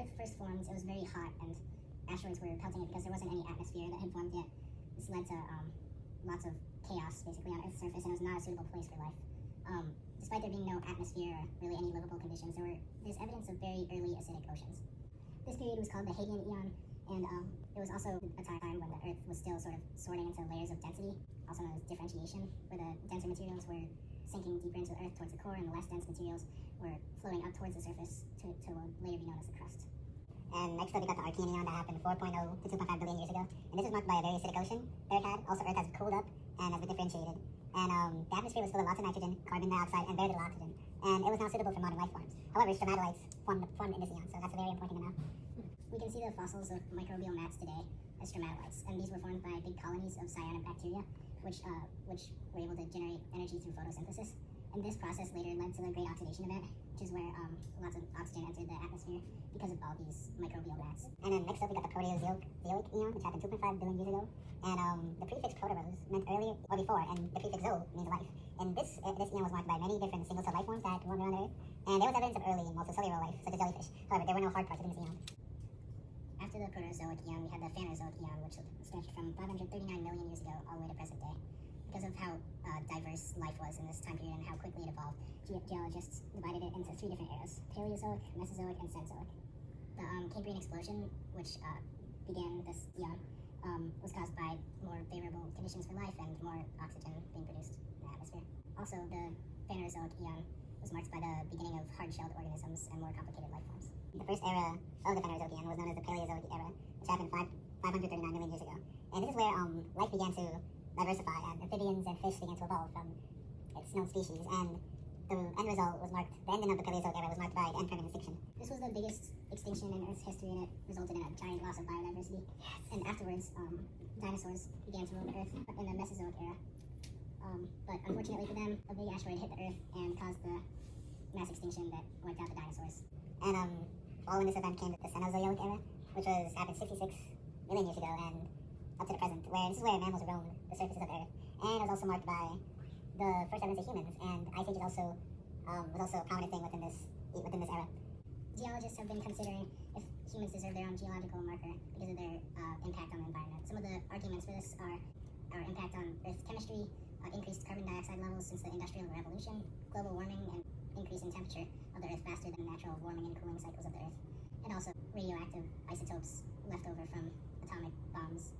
Earth first formed, it was very hot, and asteroids were pelting it because there wasn't any atmosphere that had formed yet. This led to lots of chaos, basically, on Earth's surface, and it was not a suitable place for life. Despite there being no atmosphere or really any livable conditions, there's evidence of very early acidic oceans. This period was called the Hadean Eon, and it was also a time when the Earth was still sort of sorting into layers of density, also known as differentiation, where the denser materials were sinking deeper into the Earth towards the core, and the less dense materials were floating up towards the surface to later be known as the crust. And next up, we got the Archean Eon that happened 4.0 to 2.5 billion years ago. And this is marked by a very acidic ocean the Earth had. Also, Earth has cooled up and has been differentiated. And the atmosphere was full of lots of nitrogen, carbon dioxide, and very little oxygen. And it was not suitable for modern life forms. However, stromatolites formed in this eon, so that's a very important thing to know. We can see the fossils of microbial mats today as stromatolites, and these were formed by big colonies of cyanobacteria, which were able to generate energy through photosynthesis. And this process later led to the Great Oxidation Event, which is where lots of oxygen entered the atmosphere because of all these microbial mats. And then next up, we got the Proterozoic eon, which happened 2.5 billion years ago. And the prefix proterose meant earlier or before, and the prefix zo means life. And this eon was marked by many different single-cell life forms that roamed around the Earth. And there was evidence of early multicellular life, such as jellyfish. However, there were no hard parts within this eon. After the Proterozoic eon, we had the Phanerozoic eon, which stretched from 539 million years ago all the way to present day. Because of how diverse life was in this time period and how quickly it evolved, geologists divided it into 3 different eras: Paleozoic, Mesozoic, and Cenozoic. The Cambrian explosion, which began this eon, was caused by more favorable conditions for life and more oxygen being produced in the atmosphere. Also, the Phanerozoic eon was marked by the beginning of hard-shelled organisms and more complicated life forms. The first era of the Phanerozoic eon was known as the Paleozoic era, which happened 539 million years ago. And this is where life began to diversify, and amphibians and fish began to evolve from its known species, and the end result was marked, the ending of the Paleozoic era was marked by end permanent extinction. This was the biggest extinction in Earth's history, and it resulted in a giant loss of biodiversity. Yes. And afterwards, dinosaurs began to roam the Earth in the Mesozoic era. But unfortunately for them, a big asteroid hit the Earth and caused the mass extinction that wiped out the dinosaurs. And following this event came the Cenozoic era, which happened 66 million years ago, and up to the present, where this is where mammals roamed the surfaces of the Earth. And it was also marked by the first evidence of humans, and Ice Age was also a prominent thing within this era. Geologists have been considering if humans deserve their own geological marker because of their impact on the environment. Some of the arguments for this are our impact on Earth's chemistry, increased carbon dioxide levels since the Industrial Revolution, global warming, and increase in temperature of the Earth faster than the natural warming and cooling cycles of the Earth, and also radioactive isotopes left over from atomic bombs